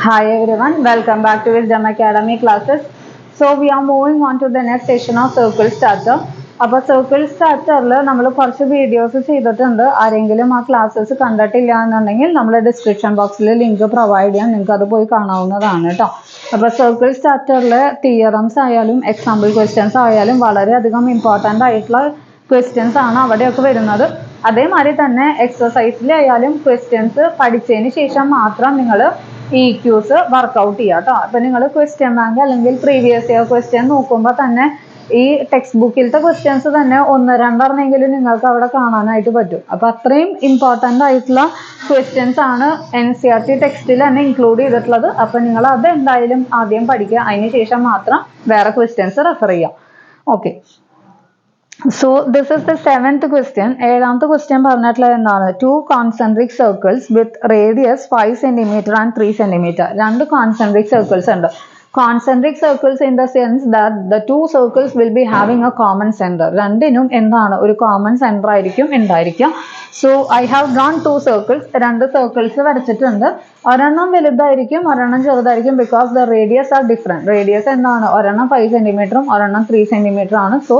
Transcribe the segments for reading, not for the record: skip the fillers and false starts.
Hi everyone, welcome back to Wisdom Academy classes. So we are moving on to the next session of Circle Starter. അപ്പോൾ circle സ്റ്റാർട്ടറിൽ നമ്മൾ കുറച്ച് videos ചെയ്തിട്ടുണ്ട്. ആരെങ്കിലും ആ classes കണ്ടിട്ടില്ല എന്നുണ്ടെങ്കിൽ നമ്മൾ ഡിസ്ക്രിപ്ഷൻ ബോക്സിൽ ലിങ്ക് പ്രൊവൈഡ് ചെയ്യാം, നിങ്ങൾക്ക് അത് പോയി കാണാവുന്നതാണ് കേട്ടോ. അപ്പോൾ സർക്കിൾ സ്റ്റാർട്ടറിൽ തിയറംസ് ആയാലും എക്സാമ്പിൾ ക്വസ്റ്റ്യൻസ് ആയാലും വളരെയധികം ഇമ്പോർട്ടൻ്റ് ആയിട്ടുള്ള ക്വസ്റ്റ്യൻസ് ആണ് അവിടെയൊക്കെ വരുന്നത്. അതേമാതിരി തന്നെ എക്സസൈസിലായാലും ക്വസ്റ്റ്യൻസ് പഠിച്ചതിന് ശേഷം മാത്രം നിങ്ങൾ EQs വർക്കൗട്ട് ചെയ്യുക കേട്ടോ. അപ്പം നിങ്ങൾ ക്വസ്റ്റ്യൻ ബാങ്ക് അല്ലെങ്കിൽ പ്രീവിയസ് ഇയർ ക്വസ്റ്റ്യൻ നോക്കുമ്പോൾ തന്നെ ഈ ടെക്സ്റ്റ് ബുക്കിലത്തെ ക്വസ്റ്റ്യൻസ് തന്നെ ഒന്ന് രണ്ടെണ്ണെങ്കിലും നിങ്ങൾക്ക് അവിടെ കാണാനായിട്ട് പറ്റും. അപ്പം അത്രയും ഇമ്പോർട്ടൻ്റ് ആയിട്ടുള്ള ക്വസ്റ്റ്യൻസ് ആണ് NCERT ടെക്സ്റ്റിൽ തന്നെ ഇൻക്ലൂഡ് ചെയ്തിട്ടുള്ളത്. അപ്പം നിങ്ങൾ അത് എന്തായാലും ആദ്യം പഠിക്കുക, അതിന് ശേഷം മാത്രം വേറെ ക്വസ്റ്റ്യൻസ് റെഫർ ചെയ്യുക. Okay, so this is the 7th question. ഏഴാമത്തെ ക്വസ്റ്റ്യൻ പറഞ്ഞിട്ടുള്ളത് എന്താണ്? 2 concentric circles with radius 5 cm and 3 cm. രണ്ട് concentric circles ഉണ്ട്. Concentric circles in the sense that the 2 circles will be having a common center. രണ്ടിനും എന്താണ്? ഒരു common center ആയിരിക്കും ഉണ്ടായിരിക്കുക. So I have drawn 2 circles. രണ്ട് circles വരച്ചിട്ടുണ്ട്. ഒരെണ്ണം വലുതായിരിക്കും, ഒരെണ്ണം ചെറുതായിരിക്കും, because the radius are different. Radius എന്താണ്? ഒരെണ്ണം 5 cm ഒരെണ്ണം 3 cm ആണ്. So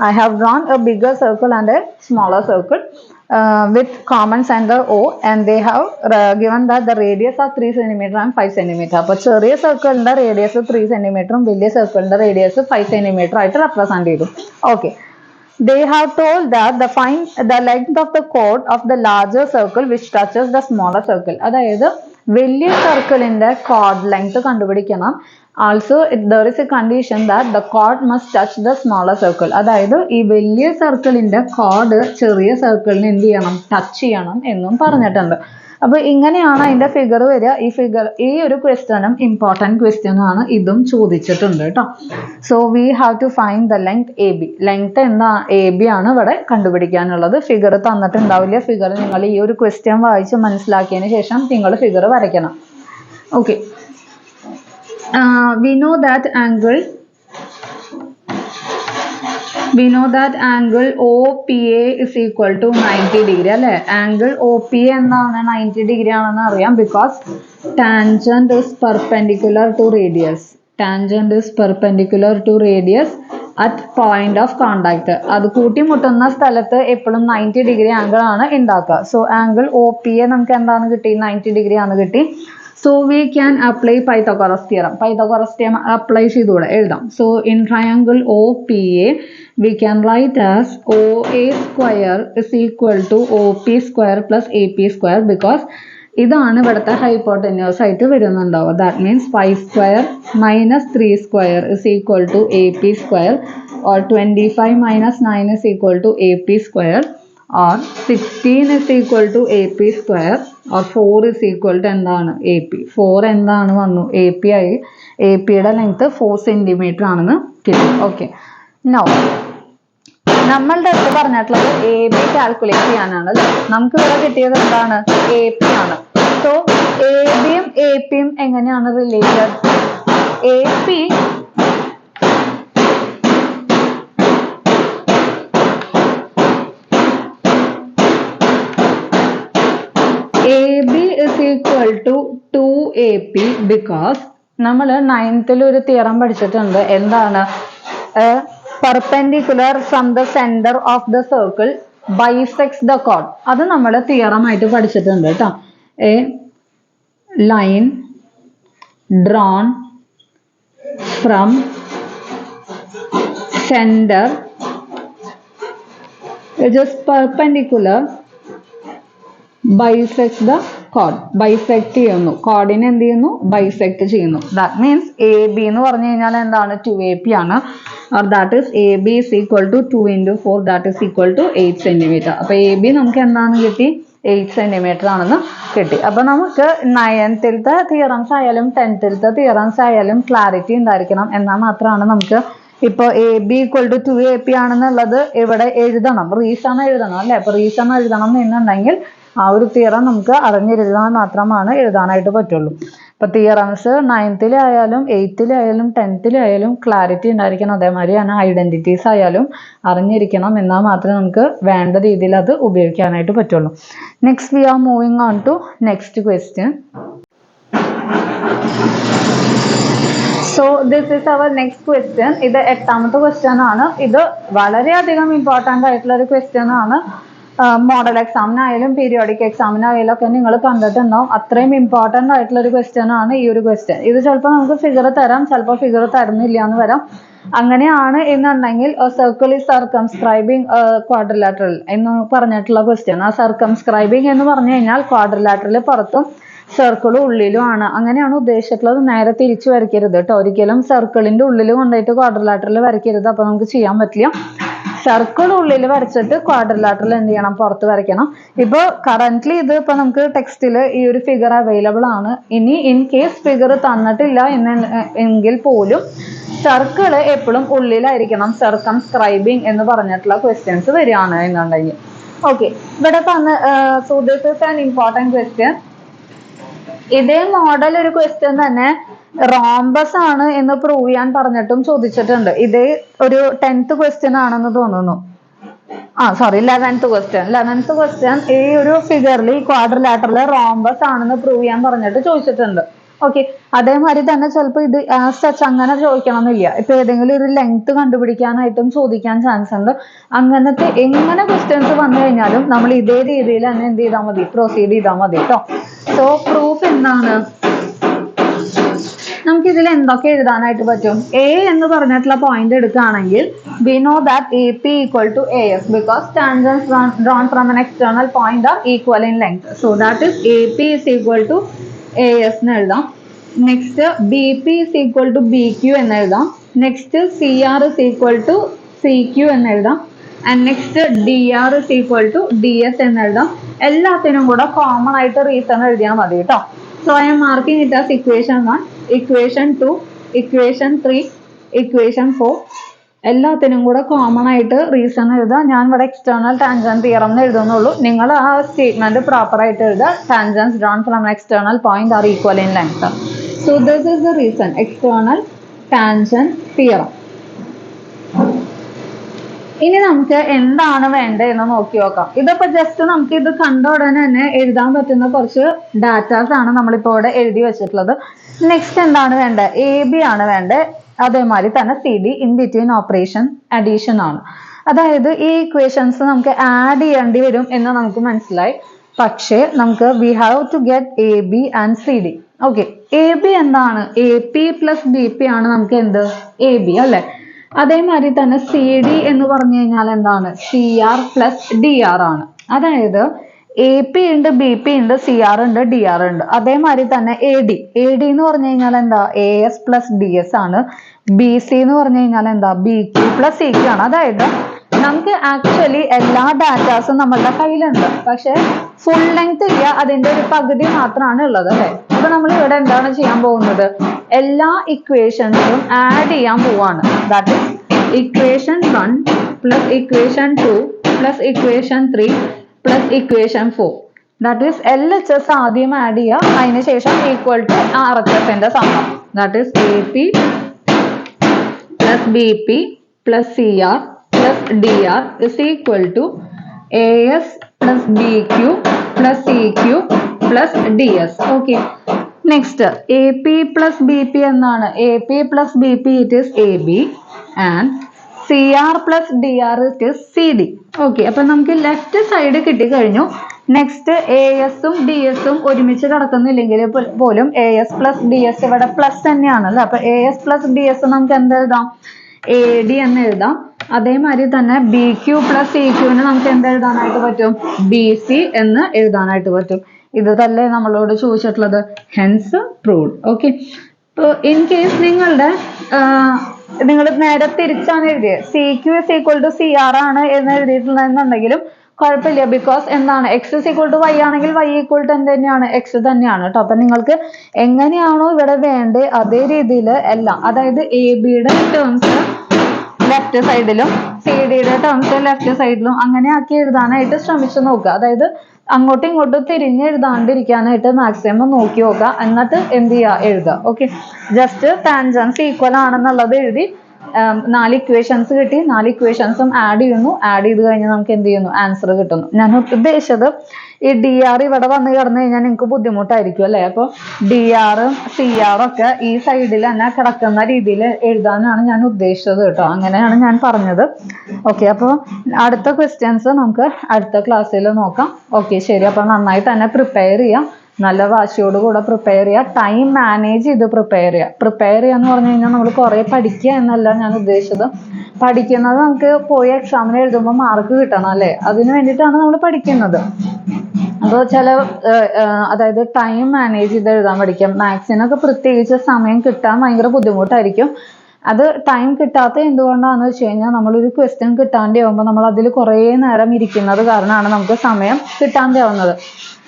I have drawn a bigger circle and a smaller circle with common center O, and they have given that the radius are 3 cm and 5 cm. അപ്പോൾ ചെറിയ സർക്കിളിൻ്റെ radius 3 cm വലിയ സർക്കിളിൻ്റെ radius 5 cm ആയിട്ട് represent ചെയ്തു. Okay, they have told that find the length of the chord of the larger circle which touches the smaller circle. അതായത് വലിയ സർക്കിളിൻ്റെ chord length കണ്ടുപിടിക്കണം. Also there is a condition that the chord must touch the smaller circle. അതായത് ഈ വലിയ സർക്കിളിൻ്റെ chord ചെറിയ സർക്കിളിന് എന്ത് ചെയ്യണം? ടച്ച് ചെയ്യണം എന്നും പറഞ്ഞിട്ടുണ്ട്. അപ്പോൾ ഇങ്ങനെയാണ് അതിൻ്റെ ഫിഗർ വരിക. ഈ ഒരു ക്വസ്റ്റ്യനും ഇമ്പോർട്ടൻറ്റ് ക്വസ്റ്റ്യൻ ആണ്, ഇതും ചോദിച്ചിട്ടുണ്ട് കേട്ടോ. So we have to find the length AB. Length എന്താ? AB ആണ് ഇവിടെ കണ്ടുപിടിക്കാനുള്ളത്. ഫിഗർ തന്നിട്ടുണ്ടാവില്ല. ഫിഗർ നിങ്ങൾ ഈ ഒരു ക്വസ്റ്റ്യൻ വായിച്ച് മനസ്സിലാക്കിയതിന് ശേഷം നിങ്ങൾ ഫിഗർ വരയ്ക്കണം. Okay, we know that angle OPA is equal to 90 degree അല്ലേ? ആംഗിൾ OPA എന്താണ്? 90 ഡിഗ്രി ആണെന്ന് അറിയാം, because tangent is perpendicular to radius. Tangent is perpendicular to radius at point of contact. അത് കൂട്ടിമുട്ടുന്ന സ്ഥലത്ത് എപ്പോഴും 90 ഡിഗ്രി ആംഗിൾ ആണ് ഉണ്ടാക്കുക. സോ ആംഗിൾ OPA നമുക്ക് എന്താണ് കിട്ടി? 90 ഡിഗ്രി ആണ് കിട്ടി. So we can apply Pythagoras theorem. Pythagoras theorem apply ചെയ്തുകൂടെ? എഴുതാം. So in triangle OPA we can write as OA square is equal to OP square plus AP square, because ഇതാണ് ഇവിടുത്തെ hypotenuse ആയിട്ട് വരുന്നുണ്ടാവുക. That means 5 square minus 3 square is equal to AP square, or 25 minus 9 is equal to AP square, or 16 is equal to AP square, or 4 is equal to എന്താണ്? AP. 4 എന്താണ് വന്നു? AP ആയി. APയുടെ length 4 cm ആണെന്ന് കിട്ടി. Okay, no നമ്മളുടെ അടുത്ത് പറഞ്ഞിട്ടുള്ളത് AB calculate ചെയ്യാനാണ് അല്ലേ? നമുക്ക് ഇവിടെ കിട്ടിയത് എന്താണ്? AP ആണ്. സോ ABയും APയും എങ്ങനെയാണ് related? AB is equal to 2AP, because നമ്മൾ 9th ഒരു തിയറം പഠിച്ചിട്ടുണ്ട്. എന്താണ്? perpendicular from the center of the circle bisects the chord. അത് നമ്മൾ തിയറം ആയിട്ട് പഠിച്ചിട്ടുണ്ട് കേട്ടോ. A line drawn from center which is perpendicular bisect the chord. Bisect ചെയ്യുന്നു, കോർഡിനെ എന്ത് ചെയ്യുന്നു? ബൈസെക്ട് ചെയ്യുന്നു. ദാറ്റ് മീൻസ് AB എന്ന് പറഞ്ഞു കഴിഞ്ഞാൽ എന്താണ്? 2AP ആണ്. or that is AB is equal to 2 into 4, that is equal to 8 cm. അപ്പോൾ AB നമുക്ക് എന്താണ് കിട്ടി? 8 cm ആണെന്ന് കിട്ടി. അപ്പോൾ നമുക്ക് 9th തിയറംസ് ആയാലും 10th തിയറംസ് ആയാലും ക്ലാരിറ്റി ഉണ്ടായിരിക്കണം. എന്നാൽ മാത്രമാണ് നമുക്ക് ഇപ്പോൾ AB equal to 2AP ആണെന്നുള്ളത് ഇവിടെ എഴുതണം, റീസൺ എഴുതണം അല്ലേ? അപ്പോൾ റീസൺ എഴുതണം എന്നുണ്ടെങ്കിൽ ആ ഒരു തിയറം നമുക്ക് അറിഞ്ഞിരുന്നാൽ മാത്രമാണ് എഴുതാനായിട്ട് പറ്റുള്ളൂ. അപ്പോൾ തിയറംസ് 9th ആയാലും 8th ആയാലും 10th ആയാലും ക്ലാരിറ്റി ഉണ്ടായിരിക്കണം. അതേമാതിരി തന്നെ ഐഡൻറ്റിറ്റീസ് ആയാലും അറിഞ്ഞിരിക്കണം. എന്നാൽ മാത്രമേ നമുക്ക് വേണ്ട രീതിയിൽ അത് ഉപയോഗിക്കാനായിട്ട് പറ്റുള്ളൂ. Next we are moving on to next question. So this is our next question. ഇത് 8ാമത്തെ ക്വസ്റ്റ്യൻ ആണ്. ഇത് വളരെയധികം ഇമ്പോർട്ടൻ്റ് ആയിട്ടുള്ള ഒരു ക്വസ്റ്റ്യൻ ആണ്. മോഡൽ എക്സാമിനായാലും പീരിയോഡിക് എക്സാമിനായാലും ഒക്കെ നിങ്ങൾ കണ്ടിട്ടുണ്ടാവും. അത്രയും ഇമ്പോർട്ടൻ്റ് ആയിട്ടുള്ള ഒരു ക്വസ്റ്റ്യൻ ആണ് ഈ ഒരു ക്വസ്റ്റ്യൻ. ഇത് ചിലപ്പോൾ നമുക്ക് ഫിഗർ തരാം, ചിലപ്പോൾ ഫിഗർ തരുന്നില്ല എന്ന് വരാം. അങ്ങനെയാണ് എന്നുണ്ടെങ്കിൽ സർക്കിൾ ഈസ് സർക്കംസ്ക്രൈബിങ് ക്വാഡ്രിലാറ്ററൽ എന്ന് പറഞ്ഞിട്ടുള്ള ക്വസ്റ്റ്യൻ. ആ സർക്കംസ്ക്രൈബിങ് എന്ന് പറഞ്ഞു കഴിഞ്ഞാൽ ക്വാഡ്രിലാറ്ററൽ പുറത്തും സർക്കിൾ ഉള്ളിലും ആണ്. അങ്ങനെയാണ് ഉദ്ദേശിച്ചിട്ടുള്ളത്. നേരെ തിരിച്ചു വരയ്ക്കരുത് കേട്ടോ. ഒരിക്കലും സർക്കിളിന്റെ ഉള്ളിൽ കൊണ്ടുപോയിട്ട് ക്വാഡ്രിലാറ്ററൽ വരയ്ക്കരുത്. അപ്പൊ നമുക്ക് ചെയ്യാൻ പറ്റില്ല. സർക്കിൾ ഉള്ളിൽ വരച്ചിട്ട് ക്വാഡ്രിലാറ്ററൽ എന്ത് ചെയ്യണം, പുറത്ത് വരയ്ക്കണം. ഇപ്പൊ കറന്റ്ലി ഇത് ഇപ്പൊ നമുക്ക് ടെക്സ്റ്റിൽ ഈ ഒരു ഫിഗർ അവൈലബിൾ ആണ്. ഇനി ഇൻ കേസ് ഫിഗർ തന്നിട്ടില്ല എങ്കിൽ പോലും സർക്കിൾ എപ്പോഴും ഉള്ളിലായിരിക്കണം. സർക്കംസ്ക്രൈബിങ് എന്ന് പറഞ്ഞിട്ടുള്ള ക്വസ്റ്റ്യൻസ് വരികയാണ് എന്നുണ്ടെങ്കിൽ. ഓക്കെ, ഇവിടെ so this is an important question. ഇതേ മോഡൽ ഒരു ക്വസ്റ്റ്യൻ തന്നെ റോംബസ് ആണ് എന്ന് പ്രൂവ് ചെയ്യാൻ പറഞ്ഞിട്ടും ചോദിച്ചിട്ടുണ്ട്. ഇതേ ഒരു 10th ക്വസ്റ്റ്യൻ ആണെന്ന് തോന്നുന്നു. സോറി 11th ക്വസ്റ്റ്യൻ ഈ ഒരു ഫിഗറിൽ ഈ ക്വാഡ്രിലാറ്ററൽ റോംബസ് ആണെന്ന് പ്രൂവ് ചെയ്യാൻ പറഞ്ഞിട്ട് ചോദിച്ചിട്ടുണ്ട്. ഓക്കെ, അതേമാതിരി തന്നെ ചിലപ്പോൾ ഇത് സച്ച് അങ്ങനെ ചോദിക്കണമെന്നില്ല. ഇപ്പൊ ഏതെങ്കിലും ഒരു ലെങ്ത് കണ്ടുപിടിക്കാനായിട്ടും ചോദിക്കാൻ ചാൻസ് ഉണ്ട്. അങ്ങനത്തെ എങ്ങനെ ക്വസ്റ്റ്യൻസ് വന്നു കഴിഞ്ഞാലും നമ്മൾ ഇതേ രീതിയിൽ തന്നെ എന്ത് ചെയ്താൽ മതി, പ്രൊസീഡ് ചെയ്താൽ മതി കേട്ടോ. സോ പ്രൂഫ് എന്താണ്, നമുക്ക് ഇതിൽ എന്തൊക്കെ എഴുതാനായിട്ട് പറ്റും? എ എന്ന് പറഞ്ഞിട്ടുള്ള പോയിന്റ് എടുക്കുകയാണെങ്കിൽ we know that AP equal to AS because tangents drawn from an external point are equal in length. So that is AP is equal to AS എന്ന് എഴുതാം. Next BP is equal to BQ എന്ന് എഴുതാം. Next CR is equal to CQ എന്ന് എഴുതാം. And next DR is equal to DS എന്ന് എഴുതാം. എല്ലാത്തിനും കൂടെ കോമൺ ആയിട്ട് റീസൺ എഴുതിയാൽ മതി കേട്ടോ. So I M marking it as equation 1, equation 2, equation 3, equation 4. എല്ലാത്തിനും കൂടെ കോമൺ ആയിട്ട് റീസൺ എഴുതുക. ഞാൻ ഇവിടെ എക്സ്റ്റേണൽ ടാൻജന്റ് തിയറം എന്ന് എഴുതുന്നുള്ളൂ. നിങ്ങൾ ആ സ്റ്റേറ്റ്മെന്റ് പ്രോപ്പർ ആയിട്ട് എഴുതുക. Tangents drawn from external point are equal in length. So this is the reason, external tangent theorem. ഇനി നമുക്ക് എന്താണ് വേണ്ടത് എന്ന് നോക്കി നോക്കാം. ഇതിപ്പോ ജസ്റ്റ് നമുക്ക് ഇത് കണ്ട ഉടനെ തന്നെ എഴുതാൻ പറ്റുന്ന കുറച്ച് ഡാറ്റാസ് ആണ് നമ്മളിപ്പോ ഇവിടെ എഴുതി വെച്ചിട്ടുള്ളത്. നെക്സ്റ്റ് എന്താണ് വേണ്ടത്? AB ആണ് വേണ്ടത്. അതേമാതിരി തന്നെ CD, in between operation addition ആണ്. അതായത് ഈ ഇക്വേഷൻസ് നമുക്ക് ആഡ് ചെയ്യേണ്ടി വരും എന്ന് നമുക്ക് മനസ്സിലായി. പക്ഷേ നമുക്ക് we have to get AB and CD. Okay, AB എന്താണ്? AP പ്ലസ് BP ആണ് നമുക്ക് എന്ത്? AB അല്ലെ. അതേമാതിരി തന്നെ CD എന്ന് പറഞ്ഞു കഴിഞ്ഞാൽ എന്താണ്? CR പ്ലസ് DR ആണ്. അതായത് AP ഉണ്ട്, BP ഉണ്ട്, CR ഉണ്ട്, DR ഉണ്ട്. അതേമാതിരി തന്നെ AD എന്ന് പറഞ്ഞു കഴിഞ്ഞാൽ എന്താ? AS പ്ലസ് DS ആണ്. BC എന്ന് പറഞ്ഞു കഴിഞ്ഞാൽ എന്താ? BQ പ്ലസ് CQ ആണ്. അതായത് നമുക്ക് ആക്ച്വലി എല്ലാ ഡാറ്റാസും നമ്മളുടെ കയ്യിലുണ്ട്, പക്ഷെ ഫുൾ ലെങ്ത് ഇല്ല, അതിന്റെ ഒരു പകുതി മാത്രമാണ് ഉള്ളത് അല്ലെ. അപ്പൊ നമ്മൾ ഇവിടെ എന്താണ് ചെയ്യാൻ പോകുന്നത്? എല്ലാ ഇക്വേഷൻസും ആഡ് ചെയ്യാൻ പോവാണ്. That is equation 1 plus equation 2 plus equation 3 plus equation 4. That is LHS ആദ്യം ആഡ് ചെയ്യുക, അതിനുശേഷം ഈക്വൽ ടു RHSന്റെ സമം. That is AP plus BP plus CR plus DR is equal to AS plus BQ plus CQ plus DS. Okay. Next, AP plus BP എന്നാണ്. AP plus BP it is AB and CR plus DR it is CD. Okay. അപ്പൊ നമുക്ക് left side കിട്ടിക്കഴിഞ്ഞു. Next AS ഉം DS ഉം ഒരുമിച്ച് കിടക്കുന്നില്ലെങ്കിൽ പോലും AS plus DS ഇവിടെ plus തന്നെയാണ് അല്ലെ. അപ്പൊ AS പ്ലസ് DS നമുക്ക് എന്ത് എഴുതാം? AD എന്ന് എഴുതാം. അതേമാതിരി തന്നെ BQ പ്ലസ് CQന് നമുക്ക് എന്ത് എഴുതാനായിട്ട് പറ്റും? BC എന്ന് എഴുതാനായിട്ട് പറ്റും. ഇത് തന്നെ നമ്മളോട് ചോദിച്ചിട്ടുള്ളത്. Hence proved. Okay, in case നിങ്ങൾ നേരെ തിരിച്ചാണ് എഴുതിയത്, CQ is equal to CR ആണ് എന്ന് എഴുതിയിട്ടുണ്ടെന്നുണ്ടെങ്കിലും കുഴപ്പമില്ല. ബിക്കോസ് എന്താണ്? X is equal to Y ആണെങ്കിൽ Y equal to എന്ത് തന്നെയാണ്? X തന്നെയാണ് കേട്ടോ. അപ്പൊ നിങ്ങൾക്ക് എങ്ങനെയാണോ ഇവിടെ വേണ്ടത് അതേ രീതിയിൽ എല്ലാം, അതായത് ABയുടെ ടേംസ് ലെഫ്റ്റ് സൈഡിലും CDയുടെ ടേംസ് ലെഫ്റ്റ് സൈഡിലും അങ്ങനെ ആക്കി എഴുതാനായിട്ട് ശ്രമിച്ചു നോക്കുക. അതായത് അങ്ങോട്ടും ഇങ്ങോട്ടും തിരിഞ്ഞ് എഴുതാണ്ടിരിക്കാനായിട്ട് മാക്സിമം നോക്കി നോക്കുക. എന്നിട്ട് എന്ത് ചെയ്യുക? എഴുതുക. ഓക്കെ, ജസ്റ്റ് ടാൻജൻസ് ഈക്വൽ ആണെന്നുള്ളത് എഴുതി 4 ഇക്വേഷൻസ് കിട്ടി. 4 ഇക്വേഷൻസും ആഡ് ചെയ്യുന്നു. ആഡ് ചെയ്ത് കഴിഞ്ഞാൽ നമുക്ക് എന്ത് ചെയ്യുന്നു? ആൻസർ കിട്ടുന്നു. ഞാൻ ഉദ്ദേശിച്ചത് ഈ DR ഇവിടെ വന്ന് കിടന്നു കഴിഞ്ഞാൽ നിങ്ങൾക്ക് ബുദ്ധിമുട്ടായിരിക്കും അല്ലേ. അപ്പോൾ DR CR ഒക്കെ ഈ സൈഡിൽ തന്നെ കിടക്കുന്ന രീതിയിൽ എഴുതാനാണ് ഞാൻ ഉദ്ദേശിച്ചത് കേട്ടോ. അങ്ങനെയാണ് ഞാൻ പറഞ്ഞത്. ഓക്കെ, അപ്പോൾ അടുത്ത ക്വസ്റ്റ്യൻസ് നമുക്ക് അടുത്ത ക്ലാസ്സിൽ നോക്കാം. ഓക്കെ, ശരി. അപ്പോൾ നന്നായിട്ട് തന്നെ പ്രിപ്പയർ ചെയ്യാം. നല്ല വാശിയോട് കൂടെ പ്രിപ്പയർ ചെയ്യുക. ടൈം മാനേജ് ചെയ്ത് പ്രിപ്പയർ ചെയ്യുക. പ്രിപ്പയർ ചെയ്യുക എന്ന് പറഞ്ഞു കഴിഞ്ഞാൽ നമ്മൾ കുറേ പഠിക്കുക എന്നല്ല ഞാൻ ഉദ്ദേശിച്ചത്. പഠിക്കുന്നത് നമുക്ക് പോയി എക്സാമിന് എഴുതുമ്പോൾ മാർക്ക് കിട്ടണം അല്ലേ, അതിന് വേണ്ടിയിട്ടാണ് നമ്മൾ പഠിക്കുന്നത്. അപ്പോൾ അതായത് ടൈം മാനേജ് ചെയ്ത് എഴുതാൻ പഠിക്കാം. മാത്സിനൊക്കെ പ്രത്യേകിച്ച് സമയം കിട്ടാൻ ഭയങ്കര ബുദ്ധിമുട്ടായിരിക്കും. അത് ടൈം കിട്ടാത്ത എന്തുകൊണ്ടാണെന്ന് വെച്ച് കഴിഞ്ഞാൽ നമ്മളൊരു ക്വസ്റ്റ്യൻ കിട്ടാണ്ടാവുമ്പോൾ നമ്മൾ അതിൽ കുറേ നേരം ഇരിക്കുന്നത് കാരണമാണ് നമുക്ക് സമയം കിട്ടാണ്ടാവുന്നത്.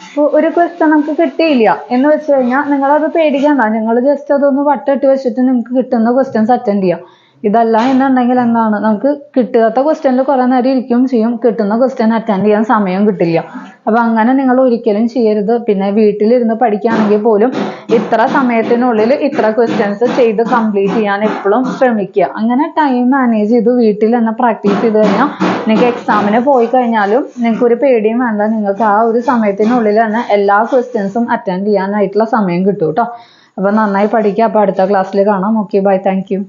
അപ്പോൾ ഒരു ക്വസ്റ്റ്യൻ നമുക്ക് കിട്ടിയില്ല എന്ന് വെച്ച് കഴിഞ്ഞാൽ നിങ്ങളത് പേടിക്കണ്ട. നിങ്ങൾ ജസ്റ്റ് അതൊന്ന് വട്ടിട്ട് വെച്ചിട്ട് നിങ്ങൾക്ക് കിട്ടുന്ന ക്വസ്റ്റ്യൻസ് അറ്റൻഡ് ചെയ്യാം. ഇതല്ല എന്നുണ്ടെങ്കിൽ എന്താണ്, നമുക്ക് കിട്ടാത്ത ക്വസ്റ്റ്യനിൽ കുറേ നേരം ഇരിക്കുകയും ചെയ്യും, കിട്ടുന്ന ക്വസ്റ്റ്യൻ അറ്റൻഡ് ചെയ്യാൻ സമയം കിട്ടില്ല. അപ്പം അങ്ങനെ നിങ്ങൾ ഒരിക്കലും ചെയ്യരുത്. പിന്നെ വീട്ടിലിരുന്ന് പഠിക്കുകയാണെങ്കിൽ പോലും ഇത്ര സമയത്തിനുള്ളിൽ ഇത്ര ക്വസ്റ്റ്യൻസ് ചെയ്ത് കംപ്ലീറ്റ് ചെയ്യാൻ എപ്പോഴും ശ്രമിക്കുക. അങ്ങനെ ടൈം മാനേജ് ചെയ്ത് വീട്ടിൽ തന്നെ പ്രാക്ടീസ് ചെയ്ത് കഴിഞ്ഞാൽ നിങ്ങൾക്ക് എക്സാമിന് പോയി കഴിഞ്ഞാലും നിങ്ങൾക്ക് ഒരു പേടിയും വേണ്ട. നിങ്ങൾക്ക് ആ ഒരു സമയത്തിനുള്ളിൽ തന്നെ എല്ലാ ക്വസ്റ്റ്യൻസും അറ്റൻഡ് ചെയ്യാനായിട്ടുള്ള സമയം കിട്ടും കേട്ടോ. അപ്പം നന്നായി പഠിക്കുക. അപ്പോൾ അടുത്ത ക്ലാസ്സിൽ കാണാം. Okay, bye, thank U.